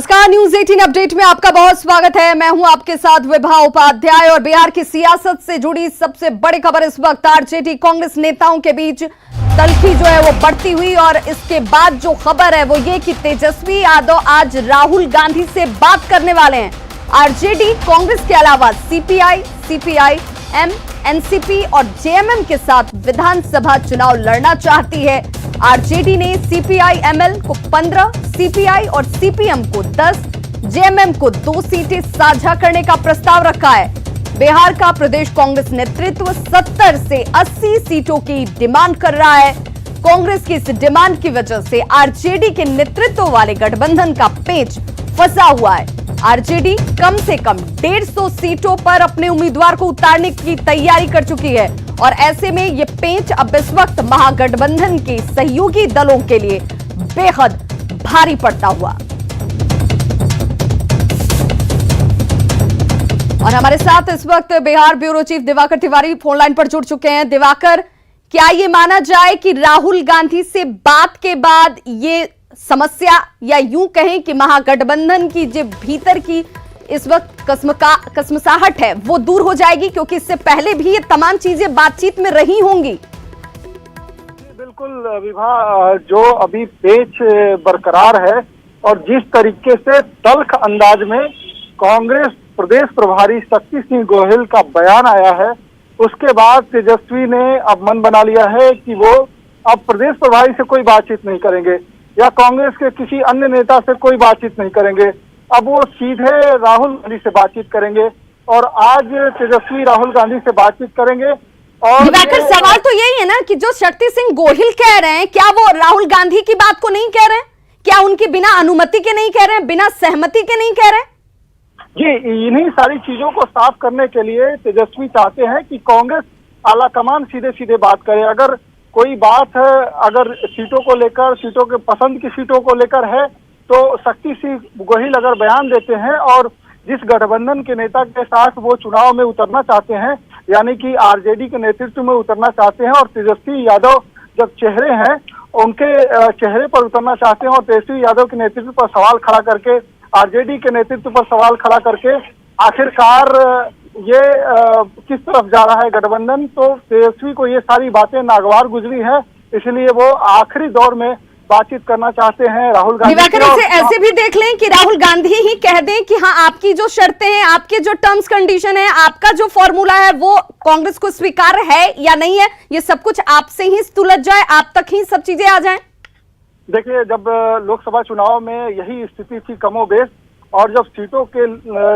नमस्कार, news 18 update में आपका बहुत स्वागत है। मैं हूं आपके साथ विभा उपाध्याय और बिहार की सियासत से जुड़ी सबसे बड़ी खबर इस वक्त आरजेडी कांग्रेस नेताओं के बीच तल्खी जो है वो बढ़ती हुई और इसके बाद जो खबर है वो ये कि तेजस्वी यादव आज राहुल गांधी से बात करने वाले हैं। आरजेडी कांग्रेस के अलावा सीपीआई, सीपीआई-एम, एनसीपी और जेएमएम के साथ विधानसभा चुनाव लड़ना चाहती है। आरजेडी ने सीपीआई-एमएल को 15, सीपीआई और सीपीएम को 10, जेएमएम को 2 सीटें साझा करने का प्रस्ताव रखा है। बिहार का प्रदेश कांग्रेस नेतृत्व 70 से 80 सीटों की डिमांड कर रहा है। कांग्रेस की इस डिमांड की वजह से आरजेडी के नेतृत्व वाले गठबंधन का पेच फंसा हुआ है। आरजेडी कम से कम 150 सीटों पर अपने उम्मीदवार को उतारने की तैयारी कर चुकी है और ऐसे में ये पेंच अब इस वक्त महागठबंधन के सहयोगी दलों के लिए बेहद भारी पड़ता हुआ। और हमारे साथ इस वक्त Bihar bureau chief Diwakar Tiwari phone line पर जुड़ चुके हैं। दिवाकर, क्या ये माना जाए कि राहुल गांधी से बात के बाद ये समस्या या यूं कहें कि महागठबंधन की जो भीतर की इस वक्त कसमसाहट है वो दूर हो जाएगी, क्योंकि इससे पहले भी ये तमाम चीजें बातचीत में रही होंगी? बिल्कुल विभा, जो अभी पेच बरकरार है और जिस तरीके से तल्ख अंदाज में कांग्रेस प्रदेश प्रभारी शक्ति सिंह गोहिल का बयान आया है, उसके बाद तेजस्वी ने अब मन बना लिया है कि वो अब प्रदेश प्रभारी से कोई बातचीत नहीं करेंगे या कांग्रेस के किसी अन्य नेता से कोई बातचीत नहीं करेंगे। अब वो सीधे राहुल गांधी से बातचीत करेंगे और आज तेजस्वी राहुल गांधी से बातचीत करेंगे। और सवाल तो यही है ना कि जो शक्ति सिंह गोहिल कह रहे हैं, क्या वो राहुल गांधी की बात को नहीं कह रहे हैं? क्या उनकी बिना अनुमति के नहीं कह रहे हैं, बिना सहमति के नहीं कह रहे हैं? जी, इन्हीं सारी चीजों को साफ करने के लिए तेजस्वी चाहते हैं कि कांग्रेस आलाकमान सीधे सीधे बात करे। अगर कोई बात है, अगर सीटों को लेकर, सीटों के पसंद की सीटों को लेकर है, तो शक्ति सिंह गोहिल अगर बयान देते हैं और जिस गठबंधन के नेता के साथ वो चुनाव में उतरना चाहते हैं, यानी कि आरजेडी के नेतृत्व में उतरना चाहते हैं और तेजस्वी यादव जब चेहरे हैं उनके चेहरे पर उतरना चाहते हैं और तेजस्वी यादव के नेतृत्व पर सवाल खड़ा करके, आरजेडी के नेतृत्व पर सवाल खड़ा करके आखिरकार ये किस तरफ जा रहा है गठबंधन, तो तेजस्वी को ये सारी बातें नागवार गुजरी है, इसलिए वो आखिरी दौर में बातचीत करना चाहते हैं राहुल गांधी। ऐसे भी देख लें कि राहुल गांधी ही कह दें कि हाँ, आपकी जो शर्तें हैं, आपके जो टर्म्स कंडीशन है, आपका जो फॉर्मूला है वो कांग्रेस को स्वीकार है या नहीं है, ये सब कुछ आपसे ही सुलझ जाए, आप तक ही सब चीजें आ जाएं। देखिए, जब लोकसभा चुनाव में यही स्थिति थी कमोबेश, और जब सीटों के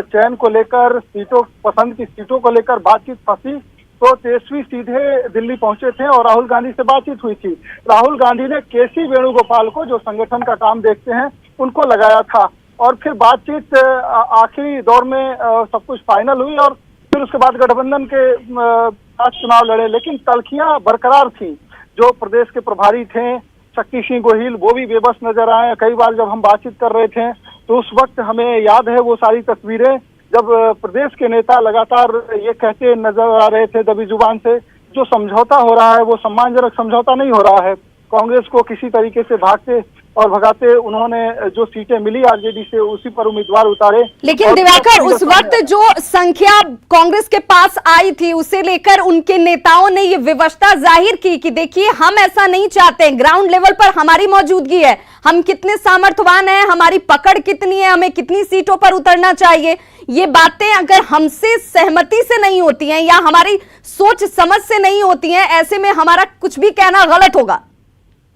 चयन को लेकर, सीटों पसंद की सीटों को लेकर बातचीत फंसी, तो तेजस्वी सीधे दिल्ली पहुंचे थे और राहुल गांधी से बातचीत हुई थी। राहुल गांधी ने केसी वेणुगोपाल को, जो संगठन का काम देखते हैं, उनको लगाया था और फिर बातचीत आखिरी दौर में सब कुछ फाइनल हुई और फिर उसके बाद गठबंधन के साथ चुनाव लड़े। लेकिन तल्खियां बरकरार थी। जो प्रदेश के प्रभारी थे शक्ति सिंह गोहिल, वो भी बेबस नजर आए। कई बार जब हम बातचीत कर रहे थे तो उस वक्त हमें याद है वो सारी तस्वीरें, जब प्रदेश के नेता लगातार ये कहते नजर आ रहे थे दबी जुबान से, जो समझौता हो रहा है वो सम्मानजनक समझौता नहीं हो रहा है। कांग्रेस को किसी तरीके से भागते और भगाते उन्होंने जो सीटें मिली आरजेडी से, उसी पर उम्मीदवार उतारे। लेकिन दिवाकर, उस वक्त जो संख्या कांग्रेस के पास आई थी, उसे लेकर उनके नेताओं ने ये विवशता जाहिर की कि देखिए, हम ऐसा नहीं चाहते, ग्राउंड लेवल पर हमारी मौजूदगी है, हम कितने सामर्थ्यवान हैं, हमारी पकड़ कितनी है, हमें कितनी सीटों पर उतरना चाहिए। ये बातें अगर हमसे सहमति से नहीं होती हैं या हमारी सोच समझ से नहीं होती हैं, ऐसे में हमारा कुछ भी कहना गलत होगा।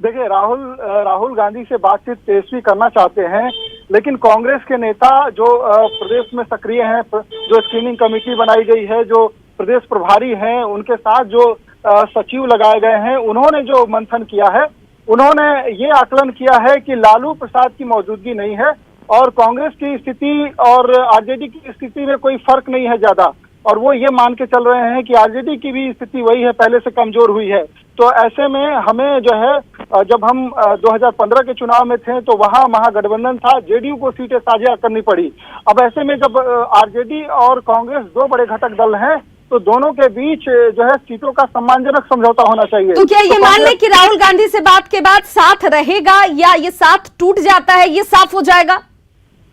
देखिए, राहुल गांधी से बातचीत तेजस्वी करना चाहते हैं, लेकिन कांग्रेस के नेता जो प्रदेश में सक्रिय हैं, जो स्क्रीनिंग कमेटी बनाई गई है, जो प्रदेश प्रभारी हैं, उनके साथ जो सचिव लगाए गए हैं, उन्होंने जो मंथन किया है, उन्होंने ये आकलन किया है कि लालू प्रसाद की मौजूदगी नहीं है और कांग्रेस की स्थिति और आरजेडी की स्थिति में कोई फर्क नहीं है ज्यादा, और वो ये मान के चल रहे हैं कि आरजेडी की भी स्थिति वही है, पहले से कमजोर हुई है। तो ऐसे में हमें जो है, जब हम 2015 के चुनाव में थे तो वहां महागठबंधन था, जेडीयू को सीटें साझा करनी पड़ी। अब ऐसे में जब आरजेडी और कांग्रेस दो बड़े घटक दल हैं, तो दोनों के बीच जो है सीटों का सम्मानजनक समझौता होना चाहिए। तो क्या ये मान लें कि राहुल गांधी से बात के बाद साथ रहेगा या ये साथ टूट जाता है, ये साफ हो जाएगा?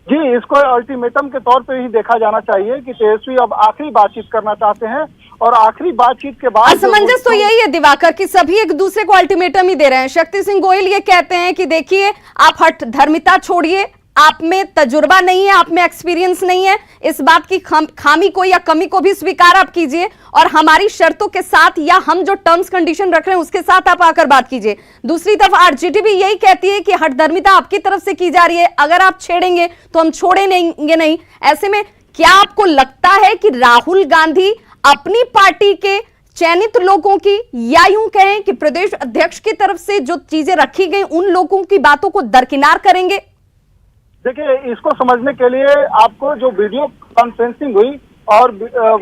जी, इसको अल्टीमेटम के तौर पे ही देखा जाना चाहिए कि तेजस्वी अब आखिरी बातचीत करना चाहते हैं और आखिरी बातचीत के बाद असमंजस तो यही है दिवाकर कि सभी एक दूसरे को अल्टीमेटम ही दे रहे हैं। शक्ति सिंह गोहिल ये कहते हैं कि देखिए, आप हठ धर्मिता छोड़िए, आप में तजुर्बा नहीं है, आप में एक्सपीरियंस नहीं है, इस बात की खामी को या कमी को भी स्वीकार आप कीजिए और हमारी शर्तों के साथ या हम जो टर्म्स कंडीशन रख रहे हैं उसके साथ आप आकर बात कीजिए। दूसरी तरफ आरजेडी भी यही कहती है कि हठ धर्मिता आपकी तरफ से की जा रही है, अगर आप छेड़ेंगे तो हम छोड़ेंगे नहीं। ऐसे में क्या आपको लगता है कि राहुल गांधी अपनी पार्टी के चयनित लोगों की या यूं कहें कि प्रदेश अध्यक्ष की तरफ से जो चीजें रखी गई उन लोगों की बातों को दरकिनार करेंगे? देखिए, इसको समझने के लिए आपको जो वीडियो कॉन्फ्रेंसिंग हुई और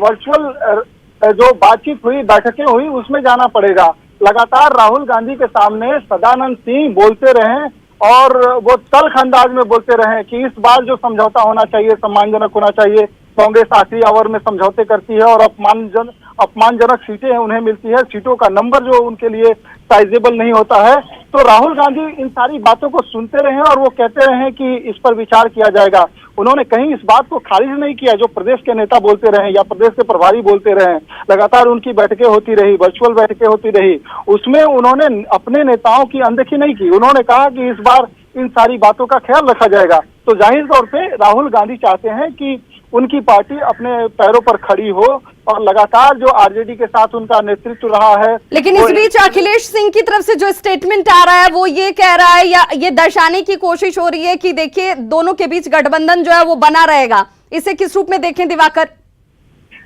वर्चुअल जो बातचीत हुई, बैठकें हुई, उसमें जाना पड़ेगा। लगातार राहुल गांधी के सामने सदानंद सिंह बोलते रहे और वो तल्ख अंदाज में बोलते रहे कि इस बार जो समझौता होना चाहिए सम्मानजनक होना चाहिए। कांग्रेस आखिरी ओवर में समझौते करती है और अपमानजनक सीटें उन्हें मिलती है, सीटों का नंबर जो उनके लिए साइजेबल नहीं होता है। तो राहुल गांधी इन सारी बातों को सुनते रहे और वो कहते रहे कि इस पर विचार किया जाएगा। उन्होंने कहीं इस बात को खारिज नहीं किया जो प्रदेश के नेता बोलते रहे या प्रदेश के प्रभारी बोलते रहे। लगातार उनकी बैठकें होती रही, वर्चुअल बैठकें होती रही, उसमें उन्होंने अपने नेताओं की अनदेखी नहीं की। उन्होंने कहा कि इस बार इन सारी बातों का ख्याल रखा जाएगा। तो जाहिर तौर पे राहुल गांधी चाहते हैं कि उनकी पार्टी अपने पैरों पर खड़ी हो और लगातार जो आरजेडी के साथ उनका नेतृत्व रहा है। लेकिन इस बीच अखिलेश सिंह की तरफ से जो स्टेटमेंट आ रहा है वो ये कह रहा है या ये दर्शाने की कोशिश हो रही है कि देखिए दोनों के बीच गठबंधन जो है वो बना रहेगा। इसे किस रूप में देखें दिवाकर?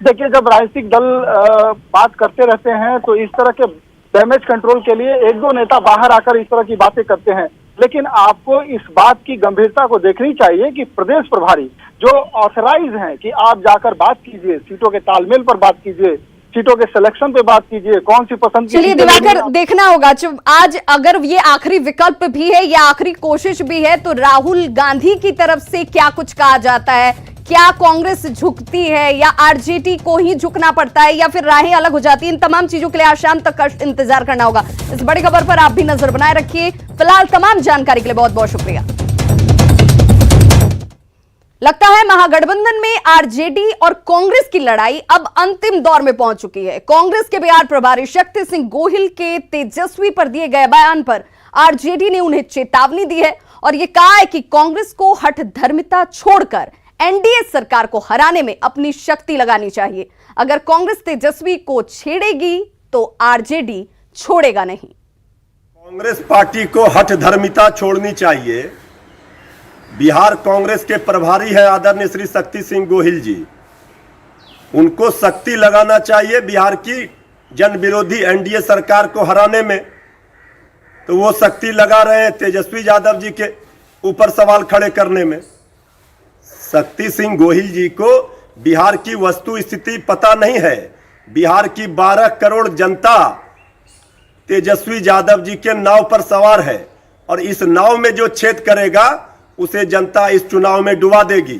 देखिए, जब राजनीतिक दल बात करते रहते हैं तो इस तरह के डैमेज कंट्रोल के लिए एक दो नेता बाहर आकर इस तरह की बातें करते हैं, लेकिन आपको इस बात की गंभीरता को देखनी चाहिए कि प्रदेश प्रभारी जो ऑथराइज हैं कि आप जाकर बात कीजिए, सीटों के तालमेल पर बात कीजिए, सीटों के सिलेक्शन पे बात कीजिए, कौन सी पसंद की। चलिए दिवाकर, देखना होगा आज अगर ये आखिरी विकल्प भी है या आखिरी कोशिश भी है तो राहुल गांधी की तरफ से क्या कुछ कहा जाता है। क्या कांग्रेस झुकती है या आरजेडी को ही झुकना पड़ता है या फिर राहें अलग हो जाती है? इन तमाम चीजों के लिए आज शाम तक का इंतजार करना होगा। इस बड़ी खबर पर आप भी नजर बनाए रखिए। फिलहाल तमाम जानकारी के लिए बहुत बहुत शुक्रिया। लगता है महागठबंधन में आरजेडी और कांग्रेस की लड़ाई अब अंतिम दौर में पहुंच चुकी है। कांग्रेस के बिहार प्रभारी शक्ति सिंह गोहिल के तेजस्वी पर दिए गए बयान पर आरजेडी ने उन्हें चेतावनी दी है और यह कहा है कि कांग्रेस को हठ धर्मिता छोड़कर एनडीए सरकार को हराने में अपनी शक्ति लगानी चाहिए। अगर कांग्रेस तेजस्वी को छेड़ेगी तो आरजेडी छोड़ेगा नहीं। कांग्रेस पार्टी को हठ धर्मिता छोड़नी चाहिए। बिहार कांग्रेस के प्रभारी है आदरणीय श्री शक्ति सिंह गोहिल जी, उनको शक्ति लगाना चाहिए बिहार की जन विरोधी एनडीए सरकार को हराने में। तो वो शक्ति लगा रहे हैं तेजस्वी यादव जी के ऊपर सवाल खड़े करने में। शक्ति सिंह गोहिल जी को बिहार की वस्तु स्थिति पता नहीं है। बिहार की 12 करोड़ जनता तेजस्वी यादव जी के नाव पर सवार है और इस नाव में जो छेद करेगा उसे जनता इस चुनाव में डुबा देगी।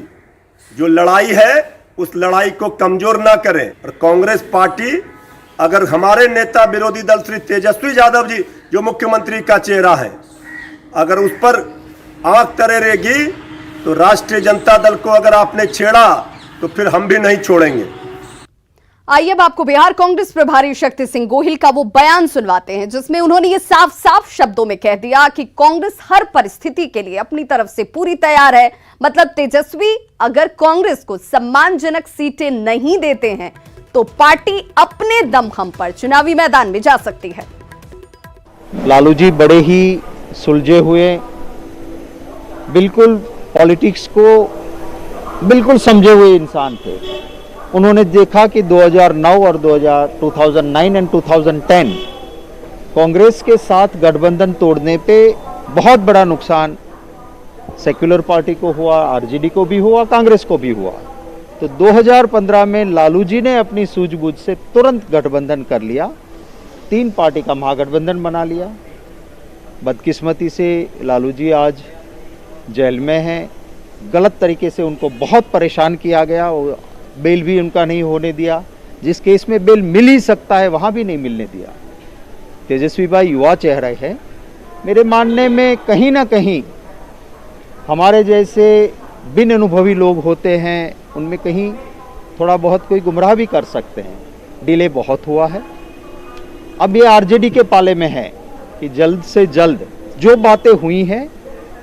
जो लड़ाई है उस लड़ाई को कमजोर ना करें। और कांग्रेस पार्टी अगर हमारे नेता विरोधी दल श्री तेजस्वी यादव जी जो मुख्यमंत्री का चेहरा है अगर उस पर आंख तरेगी तो राष्ट्रीय जनता दल को अगर आपने छेड़ा तो फिर हम भी नहीं छोड़ेंगे। आइए अब आपको बिहार कांग्रेस प्रभारी शक्ति सिंह गोहिल का वो बयान सुनवाते हैं जिसमें उन्होंने ये साफ साफ शब्दों में कह दिया कि कांग्रेस हर परिस्थिति के लिए अपनी तरफ से पूरी तैयार है। मतलब तेजस्वी अगर कांग्रेस को सम्मानजनक सीटें नहीं देते हैं तो पार्टी अपने दमखम पर चुनावी मैदान में जा सकती है। लालू जी बड़े ही सुलझे हुए, बिल्कुल पॉलिटिक्स को बिल्कुल समझे हुए इंसान थे। उन्होंने देखा कि 2009 और 2009 एंड 2010 कांग्रेस के साथ गठबंधन तोड़ने पे बहुत बड़ा नुकसान सेक्युलर पार्टी को हुआ, आरजेडी को भी हुआ, कांग्रेस को भी हुआ। तो 2015 में लालू जी ने अपनी सूझबूझ से तुरंत गठबंधन कर लिया, 3 पार्टी का महागठबंधन बना लिया। बदकिस्मती से लालू जी आज जेल में हैं। गलत तरीके से उनको बहुत परेशान किया गया और बेल भी उनका नहीं होने दिया। जिस केस में बेल मिल ही सकता है वहाँ भी नहीं मिलने दिया। तेजस्वी भाई युवा चेहरा है। मेरे मानने में कहीं ना कहीं हमारे जैसे बिन अनुभवी लोग होते हैं, उनमें कहीं थोड़ा बहुत कोई गुमराह भी कर सकते हैं। डिले बहुत हुआ है। अब ये आरजेडी के पाले में है कि जल्द से जल्द जो बातें हुई हैं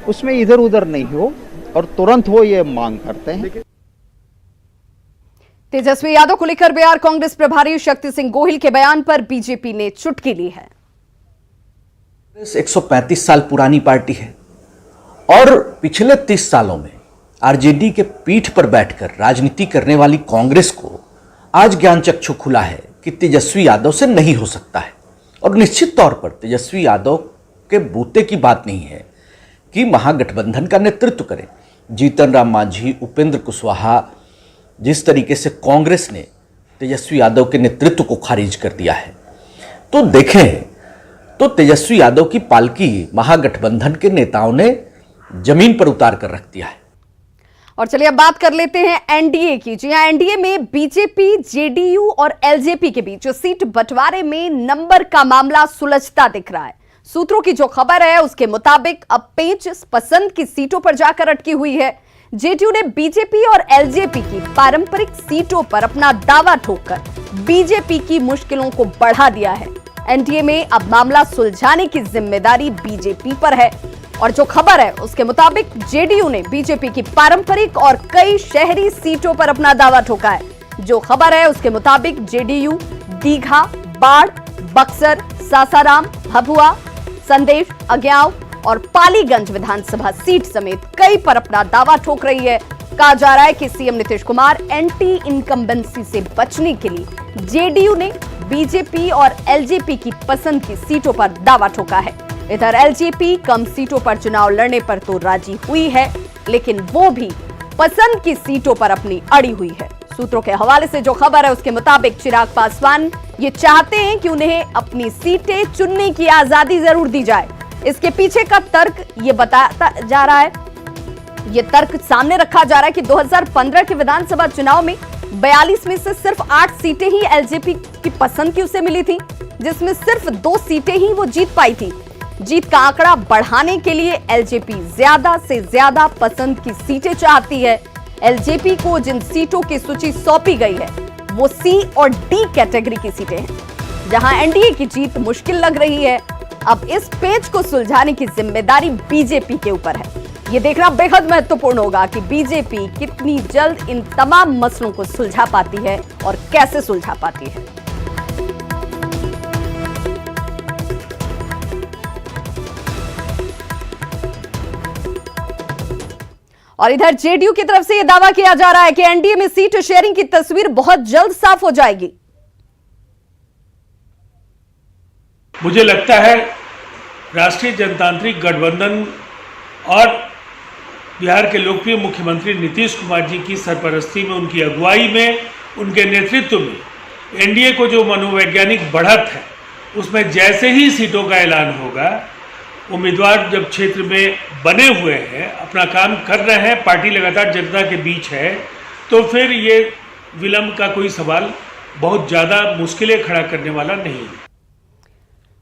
उसमें इधर उधर नहीं हो और तुरंत हो, ये मांग करते हैं। तेजस्वी यादव को लेकर बिहार कांग्रेस प्रभारी शक्ति सिंह गोहिल के बयान पर बीजेपी ने चुटकी ली है। 135 साल पुरानी पार्टी है और पिछले 30 सालों में आरजेडी के पीठ पर बैठकर राजनीति करने वाली कांग्रेस को आज ज्ञान चक्षु खुला है कि तेजस्वी यादव से नहीं हो सकता है। और निश्चित तौर पर तेजस्वी यादव के बूते की बात नहीं है कि महागठबंधन का नेतृत्व करें। जीतन राम मांझी, उपेंद्र कुशवाहा, जिस तरीके से कांग्रेस ने तेजस्वी यादव के नेतृत्व को खारिज कर दिया है, तो देखें तो तेजस्वी यादव की पालकी महागठबंधन के नेताओं ने जमीन पर उतार कर रख दिया है। और चलिए अब बात कर लेते हैं एनडीए की। जी हां, एनडीए में बीजेपी, जेडीयू और एलजेपी के बीच सीट बंटवारे में नंबर का मामला सुलझता दिख रहा है। सूत्रों की जो खबर है उसके मुताबिक अब पेंच पसंद की सीटों पर जाकर अटकी हुई है। जेडीयू ने बीजेपी और एलजेपी की पारंपरिक सीटों पर अपना दावा ठोककर बीजेपी की मुश्किलों को बढ़ा दिया है। एनडीए में अब मामला सुलझाने की जिम्मेदारी बीजेपी पर है और जो खबर है उसके मुताबिक जेडीयू ने बीजेपी की पारंपरिक और कई शहरी सीटों पर अपना दावा ठोका है। जो खबर है उसके मुताबिक जेडीयू दीघा, बाढ़, बक्सर, सासाराम, भभुआ, संदेश, अज्ञाव और पालीगंज विधानसभा सीट समेत कई पर अपना दावा ठोक रही है। कहा जा रहा है कि CM Nitish Kumar anti incumbency से बचने के लिए जेडीयू ने बीजेपी और एलजेपी की पसंद की सीटों पर दावा ठोका है। इधर एलजेपी कम सीटों पर चुनाव लड़ने पर तो राजी हुई है, लेकिन वो भी पसंद की सीटों पर अपनी अड़ी हुई है। सूत्रों के हवाले से जो खबर है उसके मुताबिक चिराग पासवान ये चाहते हैं कि उन्हें अपनी सीटें चुनने की आजादी जरूर दी जाए। इसके पीछे का तर्क ये बताता जा रहा है, ये तर्क सामने रखा जा रहा है कि 2015 के विधानसभा चुनाव में 42 में से सिर्फ 8 सीटें ही एलजेपी की पसंद की उसे मिली थी, जिसमें सिर्फ 2 सीटें ही वो जीत पाई थी। जीत का आंकड़ा बढ़ाने के लिए एलजेपी ज्यादा से ज्यादा पसंद की सीटें चाहती है। एलजेपी को जिन सीटों की सूची सौंपी गई है वो सी और डी कैटेगरी की सीटें हैं, जहां एनडीए की जीत मुश्किल लग रही है। अब इस पेच को सुलझाने की जिम्मेदारी बीजेपी के ऊपर है। ये देखना बेहद महत्वपूर्ण होगा कि बीजेपी कितनी जल्द इन तमाम मसलों को सुलझा पाती है और कैसे सुलझा पाती है। और इधर जेडीयू की तरफ से यह दावा किया जा रहा है कि एनडीए में सीट शेयरिंग की तस्वीर बहुत जल्द साफ हो जाएगी। मुझे लगता है राष्ट्रीय जनतांत्रिक गठबंधन और बिहार के लोकप्रिय मुख्यमंत्री नीतीश कुमार जी की सरपरस्ती में, उनकी अगुवाई में, उनके नेतृत्व में एनडीए को जो मनोवैज्ञानिक बढ़त है उसमें जैसे ही सीटों का ऐलान होगा, उम्मीदवार जब क्षेत्र में बने हुए हैं, अपना काम कर रहे हैं, पार्टी लगातार जनता के बीच है, तो फिर ये विलंब का कोई सवाल बहुत ज़्यादा मुश्किलें खड़ा करने वाला नहीं है।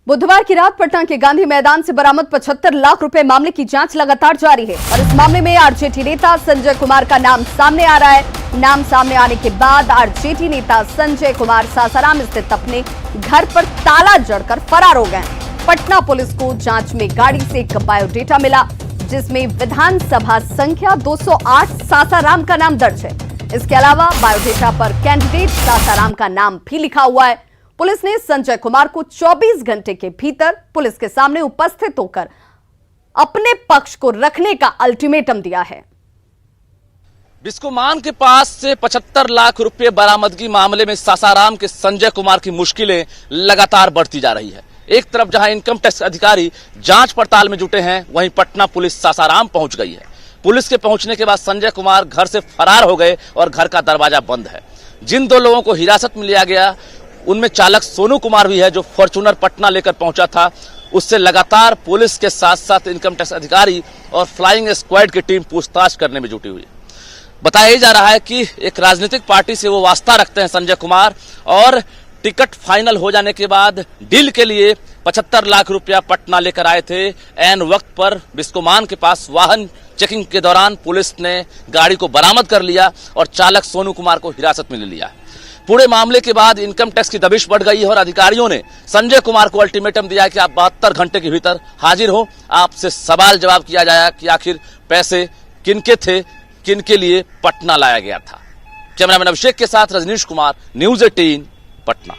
बुधवार की रात पटना के गांधी मैदान से बरामद 75 लाख रुपए मामले की जांच लगातार जारी है और इस मामले में आरजेडी नेता संजय कुमार का नाम सामने आ रहा है। नाम सामने आने के बाद आरजेडी नेता संजय कुमार सासाराम स्थित अपने घर पर ताला जड़कर फरार हो गए। पटना पुलिस को जांच में गाड़ी से एक बायोडेटा मिला जिसमें विधानसभा संख्या 208 सासाराम का नाम दर्ज है। इसके अलावा बायोडेटा पर कैंडिडेट सासाराम का नाम भी लिखा हुआ है। पुलिस ने संजय कुमार को 24 घंटे के भीतर पुलिस के सामने उपस्थित होकर अपने पक्ष को रखने का अल्टीमेटम दिया है। बिस्कोमान के पास से 75 लाख रुपए बरामदगी मामले में सासाराम के संजय कुमार की मुश्किलें लगातार बढ़ती जा रही है। एक तरफ जहां इनकम टैक्स अधिकारी जांच पड़ताल में जुटे हैं, वहीं पटना पुलिस सासाराम पहुंच गई है। पुलिस के पहुंचने के बाद संजय कुमार घर से फरार हो गए और घर का दरवाजा बंद है। जिन 2 लोगों को हिरासत में लिया गया उनमें चालक सोनू कुमार भी है, जो फॉर्च्यूनर पटना लेकर पहुंचा था। उससे लगातार पुलिस के साथ साथ इनकम टैक्स अधिकारी और फ्लाइंग स्क्वाड की टीम पूछताछ करने में जुटी हुई है। बताया जा रहा है कि एक राजनीतिक पार्टी से वो वास्ता रखते हैं संजय कुमार और टिकट फाइनल हो जाने के बाद डील के लिए 75 लाख रुपया पटना लेकर आए थे। ऐन वक्त पर बिस्कोमान के पास वाहन चेकिंग के दौरान पुलिस ने गाड़ी को बरामद कर लिया और चालक सोनू कुमार को हिरासत में ले लिया। पूरे मामले के बाद इनकम टैक्स की दबिश बढ़ गई है और अधिकारियों ने संजय कुमार को अल्टीमेटम दिया कि आप 72 घंटे के भीतर हाजिर हो, आपसे सवाल जवाब किया जाएगा कि आखिर पैसे किनके थे, किनके लिए पटना लाया गया था। कैमरामैन अभिषेक के साथ रजनीश कुमार, न्यूज 18 पटना।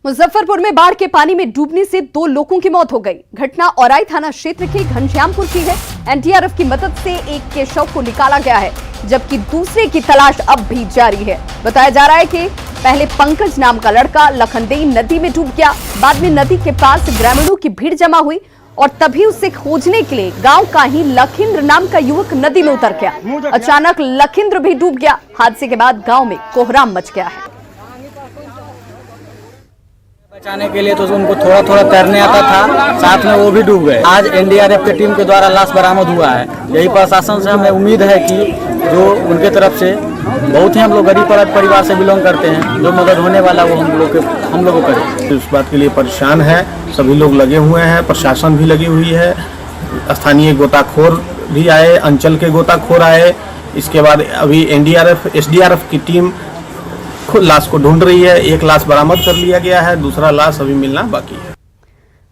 मुजफ्फरपुर में बाढ़ के पानी में डूबने से 2 लोगों की मौत हो गई। घटना औराई थाना क्षेत्र के घनश्यामपुर की है। एनडीआरएफ की मदद से एक के शव को निकाला गया है, जबकि दूसरे की तलाश अब भी जारी है। बताया जा रहा है कि पहले पंकज नाम का लड़का लखनदेई नदी में डूब गया। बाद में नदी के पास ग्रामीणों की भीड़ जमा हुई और तभी उसे खोजने के लिए गांव का ही लखिंद्र नाम का युवक नदी में उतर गया। अचानक लखिंद्र भी डूब गया। हादसे के बाद गांव में कोहराम मच गया है। बचाने के लिए तो उनको थोड़ा थोड़ा तैरने आता था, साथ में वो भी डूब गए। आज एनडीआरएफ की टीम के द्वारा लाश बरामद हुआ है। यही प्रशासन से हमें उम्मीद है कि जो उनके तरफ से बहुत ही हम लोग गरीब परिवार से बिलोंग करते हैं, जो मदद होने वाला वो हम लोग को करें। इस बात के लिए परेशान है, सभी लोग लगे हुए हैं, प्रशासन भी लगी हुई है, स्थानीय गोताखोर भी आए, अंचल के गोताखोर आए। इसके बाद अभी एनडीआरएफ एसडीआरएफ की टीम लाश को ढूंढ रही है। एक लाश बरामद कर लिया गया है, दूसरा लाश अभी मिलना बाकी है।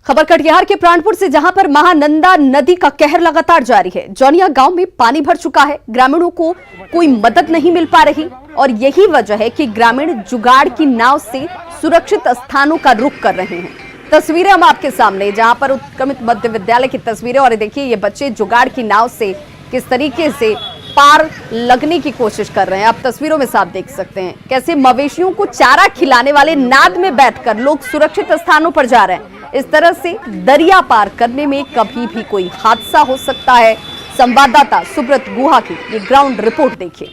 खबर कटिहार के प्राणपुर से, जहां पर महानंदा नदी का कहर लगातार जारी है। जौनिया गांव में पानी भर चुका है। ग्रामीणों को कोई मदद नहीं मिल पा रही और यही वजह है कि ग्रामीण जुगाड़ की नाव से सुरक्षित स्थानों का रुख कर रहे हैं। तस्वीरें हम आपके सामने, जहां पर उत्क्रमित मध्य विद्यालय की तस्वीरें। और देखिए ये बच्चे जुगाड़ की नाव से किस तरीके से पार लगने की कोशिश कर रहे हैं। आप तस्वीरों में साफ देख सकते हैं कैसे मवेशियों को चारा खिलाने वाले नाद में बैठकर लोग सुरक्षित स्थानों पर जा रहे हैं। इस तरह से दरिया पार करने में कभी भी कोई हादसा हो सकता है। संवाददाता सुब्रत गुहा की ये ग्राउंड रिपोर्ट देखिए।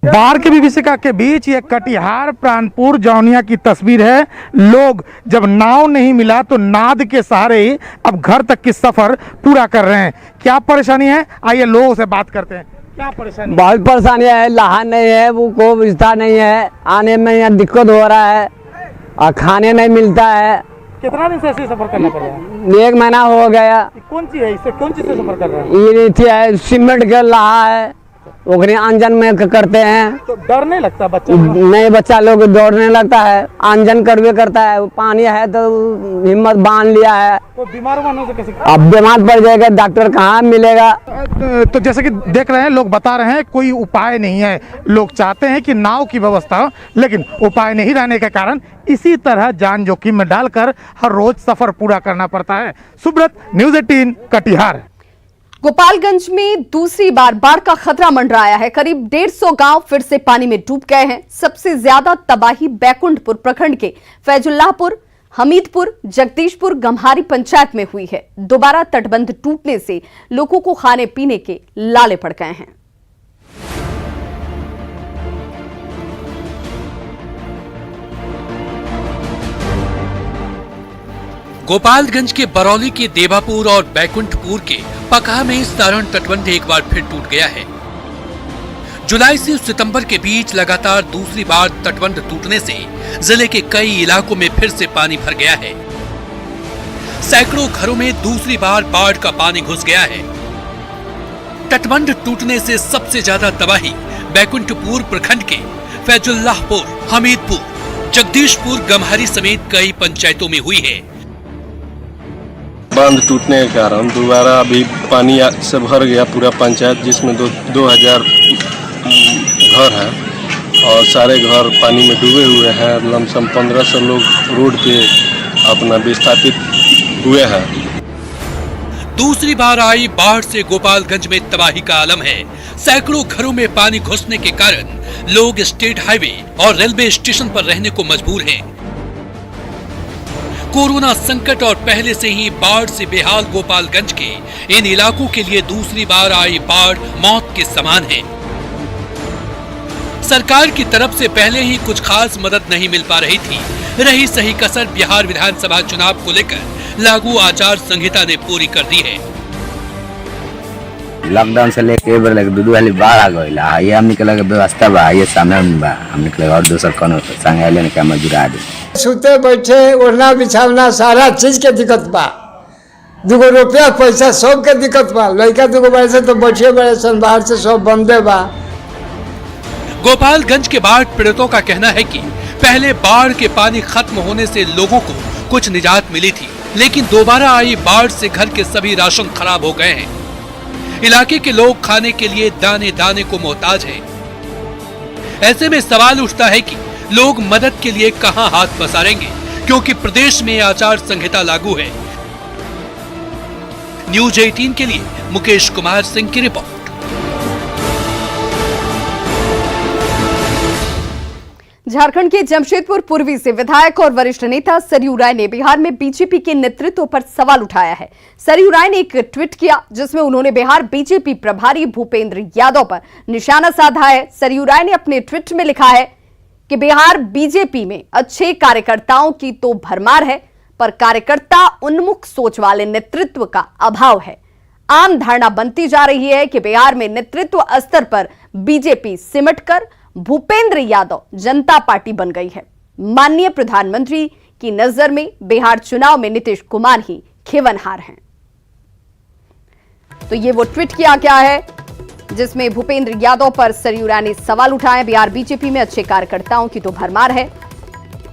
बाढ़ की विभीषिका के बीच ये कटिहार प्राणपुर जौनिया की तस्वीर है। लोग जब नाव नहीं मिला तो नाद के सहारे ही अब घर तक की सफर पूरा कर रहे हैं। क्या परेशानी है, आइए लोगों से बात करते हैं। क्या परेशानी? बहुत परेशानी है, लहान नहीं है, वो को विस्तार नहीं है, आने में यहाँ दिक्कत हो रहा है और खाने नहीं मिलता है। कितना दिन से ऐसे सफर करना पड़ रहा है? 1 महीना हो गया। कौन सी है, इससे कौन चीज से सफर कर रहे हैं? ये थी है सीमेंट के लहा है, ओखरी आंजन में करते हैं। तो डर नहीं लगता बच्चा? नहीं, बच्चा लोग दौड़ने लगता है, आंजन करवे करता है। पानी है तो हिम्मत बांध लिया है। तो बीमार होने से कैसे? अब बीमार पड़ जाएगा, डॉक्टर कहाँ मिलेगा? तो जैसे कि देख रहे हैं, लोग बता रहे हैं कोई उपाय नहीं है। लोग चाहते हैं कि नाव की व्यवस्था हो, लेकिन उपाय नहीं रहने के कारण इसी तरह जान जोखिम में डालकर हर रोज सफर पूरा करना पड़ता है। सुब्रत, न्यूज 18 कटिहार। गोपालगंज में दूसरी बार बाढ़ का खतरा मंडराया है। करीब 150 गांव फिर से पानी में डूब गए हैं। सबसे ज्यादा तबाही बैकुंठपुर प्रखंड के फैजुल्लाहपुर, हमीदपुर, जगदीशपुर, गम्हारी पंचायत में हुई है। दोबारा तटबंध टूटने से लोगों को खाने पीने के लाले पड़ गए हैं। गोपालगंज के बरौली के देवापुर और बैकुंठपुर के पकहा में सारण तटबंध एक बार फिर टूट गया है। जुलाई से सितंबर के बीच लगातार दूसरी बार तटबंध टूटने से जिले के कई इलाकों में फिर से पानी भर गया है। सैकड़ों घरों में दूसरी बार बाढ़ का पानी घुस गया है। तटबंध टूटने से सबसे ज्यादा तबाही बैकुंठपुर प्रखंड के फैजुल्लाहपुर, हमीदपुर, जगदीशपुर, गम्हारी समेत कई पंचायतों में हुई है। बांध टूटने के कारण दोबारा अभी पानी से भर गया पूरा पंचायत, जिसमें 2000 घर है और सारे घर पानी में डूबे हुए हैं। लमसम 1500 लोग रोड पे अपना विस्थापित हुए हैं। दूसरी बार आई बाढ़ से गोपालगंज में तबाही का आलम है। सैकड़ों घरों में पानी घुसने के कारण लोग स्टेट हाईवे और रेलवे स्टेशन पर रहने को मजबूर हैं। कोरोना संकट और पहले से ही बाढ़ से बेहाल गोपालगंज के इन इलाकों के लिए दूसरी बार आई बाढ़ मौत के समान है। सरकार की तरफ से पहले ही कुछ खास मदद नहीं मिल पा रही थी। रही सही कसर बिहार विधानसभा चुनाव को लेकर लागू आचार संहिता ने पूरी कर दी है। लॉकडाउन से लेके एक बार लगे दू हाली बाढ़ आ गई ये हमने के लगे व्यवस्था बा ये सामने में बा हमने के लगे और दूसर कोनो संग आइले ने काम जुड़ा दे सुते बैठे ओढ़ना बिछावना सारा चीज के दिक्कत बा 2 रुपया पैसा सब के दिक्कत बा लड़का 2 बड़े से तो बैठे बड़े सन बाहर से सब बंदे बा। गोपालगंज के बाढ़ पीड़ितों का कहना है कि पहले बाढ़ के पानी खत्म होने से लोगों को कुछ निजात मिली थी, लेकिन दोबारा आई बाढ़ से घर के सभी राशन खराब हो गए हैं। इलाके के लोग खाने के लिए दाने दाने को मोहताज हैं। ऐसे में सवाल उठता है कि लोग मदद के लिए कहां हाथ पसारेंगे, क्योंकि प्रदेश में आचार संहिता लागू है। न्यूज 18 के लिए मुकेश कुमार सिंह की रिपोर्ट। झारखंड के जमशेदपुर पूर्वी से विधायक और वरिष्ठ नेता सरयू राय ने बिहार में बीजेपी के नेतृत्व पर सवाल उठाया है। सरयू राय ने एक ट्वीट किया जिसमें उन्होंने बिहार बीजेपी प्रभारी भूपेंद्र यादव पर निशाना साधा है। सरयू राय ने अपने ट्वीट में लिखा है कि बिहार बीजेपी में अच्छे कार्यकर्ताओं की तो भरमार है, पर कार्यकर्ता उन्मुख सोच वाले नेतृत्व का अभाव है। आम धारणा बनती जा रही है कि बिहार में नेतृत्व स्तर पर बीजेपी सिमटकर भूपेंद्र यादव जनता पार्टी बन गई है। माननीय प्रधानमंत्री की नजर में बिहार चुनाव में नीतीश कुमार ही खेवनहार हैं। तो ये वो ट्वीट किया गया है जिसमें भूपेंद्र यादव पर सरयू राय ने सवाल उठाए। बिहार बीजेपी में अच्छे कार्यकर्ताओं की तो भरमार है,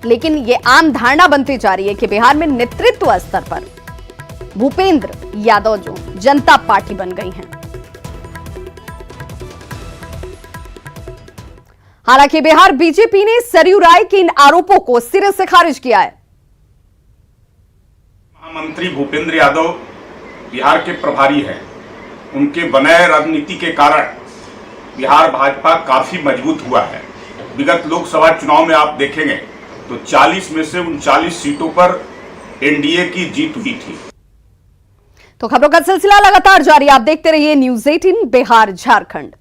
लेकिन ये आम धारणा बनती जा रही है कि बिहार में नेतृत्व स्तर पर भूपेंद्र यादव जो जनता पार्टी बन गई हैं। हालांकि बिहार बीजेपी ने सरयू राय के इन आरोपों को सिरे से खारिज किया है। महामंत्री भूपेंद्र यादव बिहार के प्रभारी हैं। उनके बनाए राजनीति के कारण बिहार भाजपा काफी मजबूत हुआ है। विगत लोकसभा चुनाव में आप देखेंगे तो 40 में से 39 सीटों पर एनडीए की जीत हुई थी। तो खबरों का सिलसिला लगातार जारी, आप देखते रहिए न्यूज 18 बिहार झारखंड।